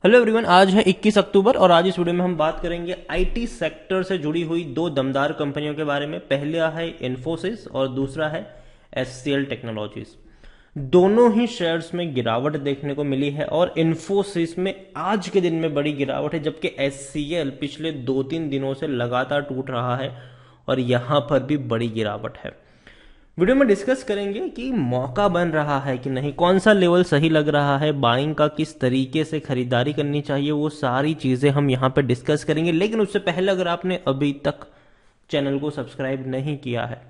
Hello everyone, आज है 21 अक्टूबर और आज इस वीडियो में हम बात करेंगे आईटी सेक्टर से जुड़ी हुई दो दमदार कंपनियों के बारे में। पहला है इन्फोसिस और दूसरा है एचसीएल टेक्नोलॉजीज। दोनों ही शेयर्स में गिरावट देखने को मिली है और इन्फोसिस में आज के दिन में बड़ी गिरावट है, जबकि एचसीएल पिछले 2-3 दिनों से लगातार टूट रहा है और यहां पर भी बड़ी गिरावट है। वीडियो में डिस्कस करेंगे कि मौका बन रहा है कि नहीं, कौन सा लेवल सही लग रहा है, बाइंग का किस तरीके से खरीदारी करनी चाहिए, वो सारी चीजें हम यहाँ पे डिस्कस करेंगे। लेकिन उससे पहले अगर आपने अभी तक चैनल को सब्सक्राइब नहीं किया है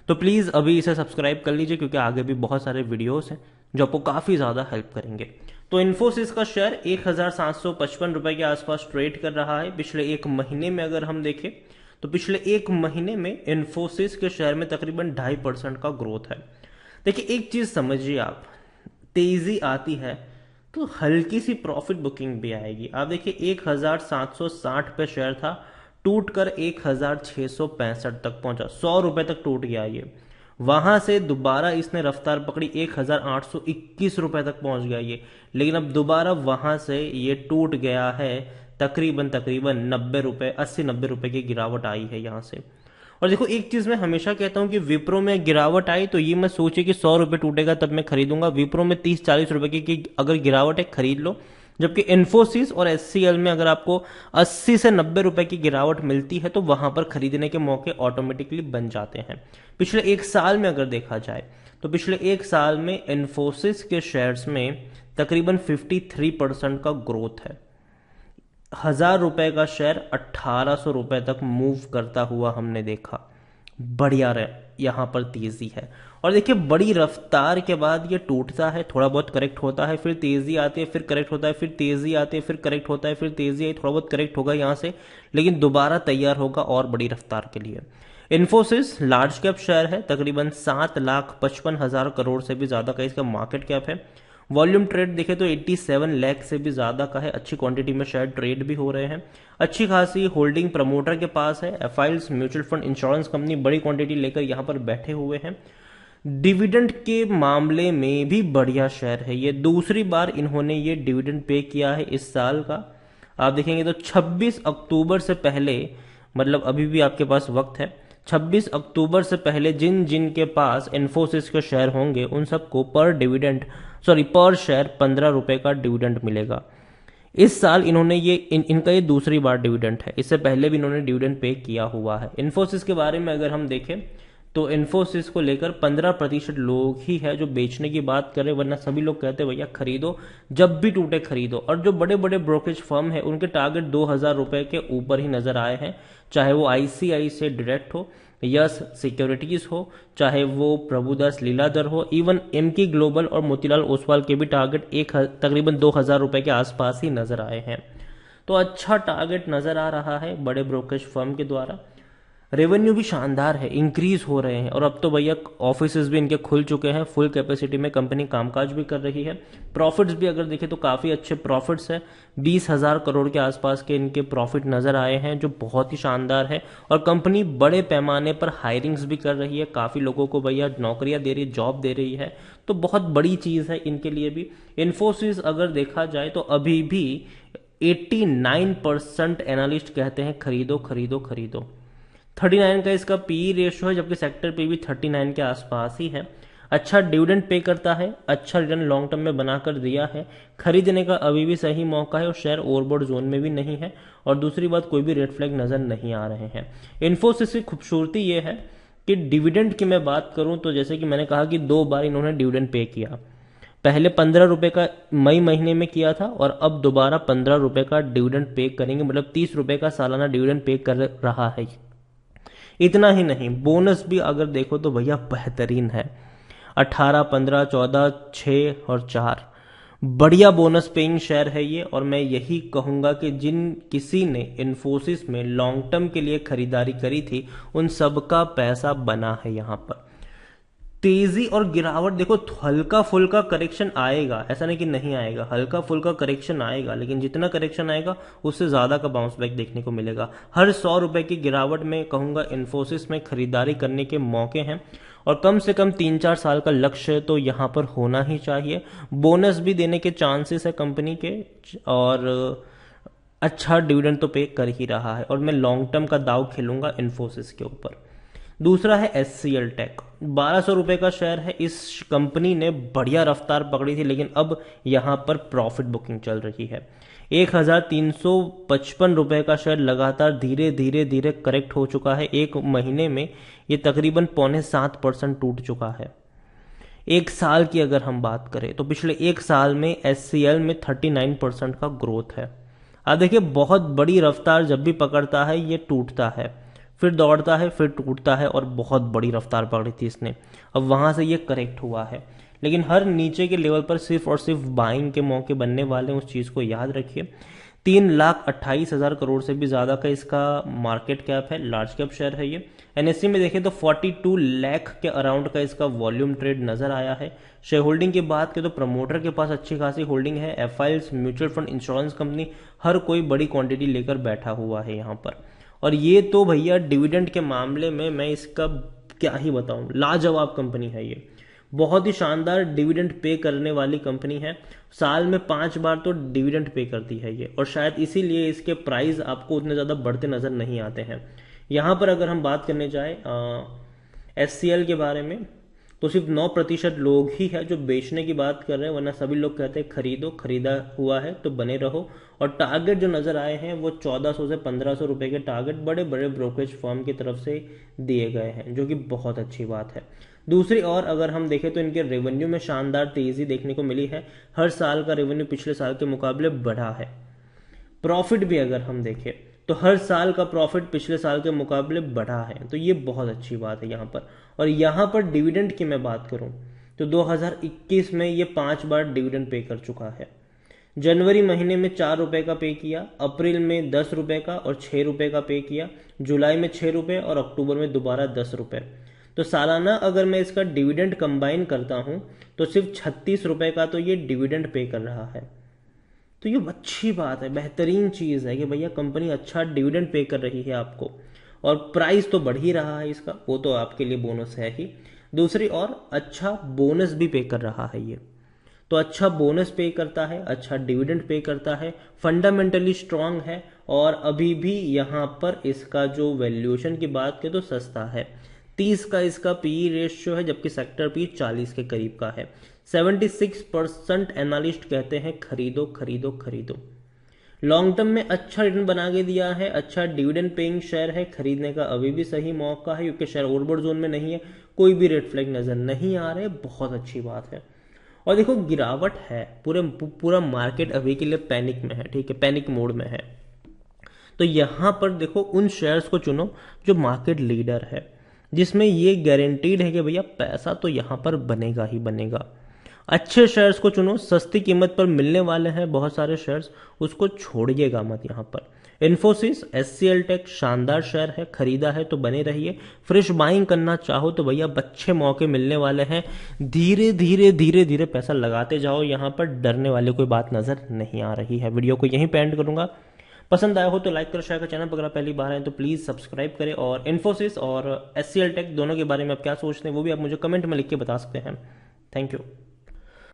तो प्लीज अभी इसे सब्सक्राइब कर लीजिए, क्योंकि आगे भी बहुत सारे वीडियोस हैं जो आपको काफी ज्यादा हेल्प करेंगे। तो इन्फोसिस का शेयर 1755 रुपए के आसपास ट्रेड कर रहा है। पिछले एक महीने में अगर हम देखें तो पिछले एक महीने में इन्फोसिस के शेयर में तकरीबन 2.5% का ग्रोथ है। देखिए, एक चीज समझिए आप, तेजी आती है तो हल्की सी प्रॉफिट बुकिंग भी आएगी। आप देखिए 1760 पे शेयर था, टूट कर 1665 तक पहुंचा, 100 रुपए तक टूट गया ये। वहां से दोबारा इसने रफ्तार पकड़ी, 1821 रुपए तक पहुंच गया ये। लेकिन अब दोबारा वहां से ये टूट गया है, तकरीबन 90 रुपए, 80-90 रुपए की गिरावट आई है यहां से। और देखो, एक चीज मैं हमेशा कहता हूं कि विप्रो में गिरावट आई तो ये मैं सोचे कि 100 रुपए टूटेगा तब मैं खरीदूंगा। विप्रो में 30-40 रुपए की अगर गिरावट है, खरीद लो। जबकि इन्फोसिस और एचसीएल में अगर आपको 80 से 90 रुपए की गिरावट मिलती है तो वहां पर खरीदने के मौके ऑटोमेटिकली बन जाते हैं। पिछले एक साल में अगर देखा जाए तो पिछले एक साल में इन्फोसिस के शेयर्स में तकरीबन 53% का ग्रोथ है। 1000 रुपए का शेयर 1800 रुपए तक मूव करता हुआ हमने देखा। बढ़िया यहां पर तेजी है। और देखिए, बड़ी रफ्तार के बाद ये टूटता है, थोड़ा बहुत करेक्ट होता है, फिर तेजी आती है, फिर करेक्ट होता है, फिर तेजी आती है, फिर करेक्ट होता है, फिर तेजी आई, थोड़ा बहुत करेक्ट होगा यहां से, लेकिन दोबारा तैयार होगा और बड़ी रफ्तार के लिए। इन्फोसिस लार्ज कैप शेयर है, तकरीबन 7,55,000 करोड़ से भी ज्यादा का इसका मार्केट कैप है। वॉल्यूम ट्रेड देखे तो 87 लाख से भी ज्यादा का है। अच्छी क्वांटिटी में शेयर ट्रेड भी हो रहे हैं। अच्छी खासी होल्डिंग प्रमोटर के पास है। एफआईएल्स म्यूचुअल फंड इंश्योरेंस कंपनी बड़ी क्वांटिटी लेकर यहां पर बैठे हुए हैं। डिविडेंड के मामले में भी बढ़िया शेयर है ये। दूसरी बार इन्होंने ये डिविडेंड पे किया है इस साल का। आप देखेंगे तो 26 अक्टूबर से पहले, मतलब अभी भी आपके पास वक्त है, 26 अक्टूबर से पहले जिन जिन के पास इन्फोसिस के शेयर होंगे उन सबको पर शेयर 15 रुपए का डिविडेंड मिलेगा। इस साल इन्होंने इनका ये दूसरी बार डिविडेंड है। इससे पहले भी इन्होंने डिविडेंड पे किया हुआ है। इन्फोसिस के बारे में अगर हम देखें तो इन्फोसिस को लेकर 15% लोग ही है जो बेचने की बात कर रहे, वरना सभी लोग कहते हैं भैया खरीदो, जब भी टूटे खरीदो। और जो बड़े बड़े ब्रोकरेज फर्म है उनके टारगेट 2000 रुपए के ऊपर ही नजर आए हैं, चाहे वो आईसीआई से डायरेक्ट हो, यस सिक्योरिटीज हो, चाहे वो प्रभुदास लीलाधर हो, इवन एमकी ग्लोबल और मोतीलाल ओसवाल के भी टारगेट तकरीबन 2000 रुपए के आसपास ही नजर आए हैं। तो अच्छा टारगेट नजर आ रहा है बड़े ब्रोकरेज फर्म के द्वारा। रेवेन्यू भी शानदार है, इंक्रीज हो रहे हैं। और अब तो भैया ऑफिसेज भी इनके खुल चुके हैं, फुल कैपेसिटी में कंपनी कामकाज भी कर रही है। प्रॉफिट्स भी अगर देखें तो काफी अच्छे प्रॉफिट्स है, 20,000 करोड़ के आसपास के इनके प्रॉफिट नजर आए हैं, जो बहुत ही शानदार है। और कंपनी बड़े पैमाने पर हायरिंग्स भी कर रही है, काफी लोगों को भैया नौकरियां दे रही है, जॉब दे रही है। तो बहुत बड़ी चीज है इनके लिए भी। इन्फोसिस अगर देखा जाए तो अभी भी 89% एनालिस्ट कहते हैं खरीदो खरीदो खरीदो। 39 का इसका पी रेशियो है, जबकि सेक्टर पे भी 39 के आसपास ही है। अच्छा डिविडेंड पे करता है, अच्छा रिटर्न लॉन्ग टर्म में बनाकर दिया है। खरीदने का अभी भी सही मौका है और शेयर ओवरबॉट जोन में भी नहीं है। और दूसरी बात, कोई भी रेड फ्लैग नजर नहीं आ रहे हैं। इन्फोसिस की खूबसूरती यह है कि डिविडेंड की मैं बात करूं तो जैसे कि मैंने कहा कि 2 बार इन्होंने डिविडेंड पे किया। पहले 15 रुपए का मई महीने में किया था और अब दोबारा 15 रुपए का डिविडेंड पे करेंगे, मतलब 30 रुपए का सालाना डिविडेंड पे कर रहा है। इतना ही नहीं, बोनस भी अगर देखो तो भैया बेहतरीन है। 18, 15, 14, 6 और 4 बढ़िया बोनस पेइंग शेयर है ये। और मैं यही कहूंगा कि जिन किसी ने इन्फोसिस में लॉन्ग टर्म के लिए खरीदारी करी थी उन सबका पैसा बना है यहां पर। तेजी और गिरावट देखो, हल्का फुल्का करेक्शन आएगा, ऐसा नहीं कि नहीं आएगा, हल्का फुल्का करेक्शन आएगा, लेकिन जितना करेक्शन आएगा उससे ज्यादा का बाउंस बैक देखने को मिलेगा। हर 100 रुपए की गिरावट में कहूंगा इन्फोसिस में खरीदारी करने के मौके हैं। और कम से कम 3-4 साल का लक्ष्य तो यहाँ पर होना ही चाहिए। बोनस भी देने के चांसेस है कंपनी के, और अच्छा डिविडेंड तो पे कर ही रहा है, और मैं लॉन्ग टर्म का दाव खेलूंगा इन्फोसिस के ऊपर। दूसरा है HCL टेक, 1200 रुपए का शेयर है। इस कंपनी ने बढ़िया रफ्तार पकड़ी थी, लेकिन अब यहां पर प्रॉफिट बुकिंग चल रही है। 1355 रुपए का शेयर लगातार धीरे धीरे धीरे करेक्ट हो चुका है। एक महीने में ये तकरीबन 0.75% टूट चुका है। एक साल की अगर हम बात करें तो पिछले एक साल में HCL में 39% का ग्रोथ है। अब देखिए, बहुत बड़ी रफ्तार जब भी पकड़ता है ये टूटता है, फिर दौड़ता है, फिर टूटता है, और बहुत बड़ी रफ्तार पकड़ी थी इसने। अब वहां से ये करेक्ट हुआ है, लेकिन हर नीचे के लेवल पर सिर्फ और सिर्फ बाइंग के मौके बनने वाले हैं, उस चीज को याद रखिए। 3,28,000 करोड़ से भी ज्यादा का इसका मार्केट कैप है, लार्ज कैप शेयर है ये। NSE में देखें तो 42 लाख के अराउंड का इसका वॉल्यूम ट्रेड नजर आया है। शेयर होल्डिंग की बात करें तो प्रमोटर के पास अच्छी खासी होल्डिंग है। FIs, mutual fund, insurance company, हर कोई बड़ी क्वांटिटी लेकर बैठा हुआ है यहाँ पर। और ये तो भैया डिविडेंड के मामले में मैं इसका क्या ही बताऊं, लाजवाब कंपनी है ये। बहुत ही शानदार डिविडेंड पे करने वाली कंपनी है। साल में 5 बार तो डिविडेंड पे करती है ये, और शायद इसीलिए इसके प्राइस आपको उतने ज्यादा बढ़ते नजर नहीं आते हैं। यहां पर अगर हम बात करने जाए HCL के बारे में, तो सिर्फ 9% लोग ही है जो बेचने की बात कर रहे हैं, वरना सभी लोग कहते हैं खरीदो, खरीदा हुआ है तो बने रहो। और टारगेट जो नजर आए हैं वो 1400 से 1500 रुपए के टारगेट बड़े बड़े ब्रोकरेज फर्म की तरफ से दिए गए हैं, जो कि बहुत अच्छी बात है। दूसरी ओर अगर हम देखें तो इनके रेवेन्यू में शानदार तेजी देखने को मिली है। हर साल का रेवेन्यू पिछले साल के मुकाबले बढ़ा है। प्रॉफिट भी अगर हम देखें तो हर साल का प्रॉफिट पिछले साल के मुकाबले बढ़ा है, तो ये बहुत अच्छी बात है यहाँ पर। और यहाँ पर डिविडेंड की मैं बात करूं तो 2021 में ये 5 बार डिविडेंड पे कर चुका है। जनवरी महीने में 4 रुपए का पे किया, अप्रैल में 10 रुपए का और 6 रुपए का पे किया, जुलाई में 6 रुपए और अक्टूबर में दोबारा 10 रुपए। तो सालाना अगर मैं इसका डिविडेंड कंबाइन करता हूं तो सिर्फ 36 रुपए का तो ये डिविडेंड पे कर रहा है। तो ये अच्छी बात है, बेहतरीन चीज है कि भैया कंपनी अच्छा डिविडेंड पे कर रही है आपको, और प्राइस तो बढ़ ही रहा है इसका, वो तो आपके लिए बोनस है ही। दूसरी ओर अच्छा बोनस भी पे कर रहा है ये, तो अच्छा बोनस पे करता है, अच्छा डिविडेंड पे करता है, फंडामेंटली स्ट्रांग है, और अभी भी यहाँ पर इसका जो वैल्यूएशन की बात करें तो सस्ता है। 30 का इसका पीई रेशियो है, जबकि सेक्टर पी 40 के करीब का है। 76% एनालिस्ट कहते हैं खरीदो खरीदो खरीदो। लॉन्ग टर्म में अच्छा रिटर्न बना के दिया है, अच्छा डिविडेंड पेइंग शेयर है, खरीदने का अभी भी सही मौका है, क्योंकि शेयर ओवरबॉट जोन में नहीं है, कोई भी रेड फ्लैग नजर नहीं आ रहे, बहुत अच्छी बात है। और देखो गिरावट है, पूरा मार्केट अभी के लिए पैनिक में है, ठीक है, पैनिक मोड में है। तो यहां पर देखो उन शेयर्स को चुनो जो मार्केट लीडर है, जिसमें ये गारंटीड है कि भैया पैसा तो यहां पर बनेगा ही बनेगा। अच्छे शेयर्स को चुनो, सस्ती कीमत पर मिलने वाले हैं बहुत सारे शेयर्स, उसको छोड़िएगा मत। यहां पर इन्फोसिस, HCL टेक शानदार शेयर है, खरीदा है तो बने रहिए। फ्रेश बाइंग करना चाहो तो भैया अच्छे मौके मिलने वाले हैं, धीरे धीरे धीरे धीरे पैसा लगाते जाओ, यहां पर डरने वाली कोई बात नजर नहीं आ रही है। वीडियो को यहीं पे एंड करूंगा। पसंद आया हो तो लाइक करो, शेयर करो, चैनल पर अगर पहली बार आए तो प्लीज सब्सक्राइब करें। और इन्फोसिस और HCL टेक दोनों के बारे में आप क्या सोचते हैं वो भी आप मुझे कमेंट में लिख के बता सकते हैं। Thank you.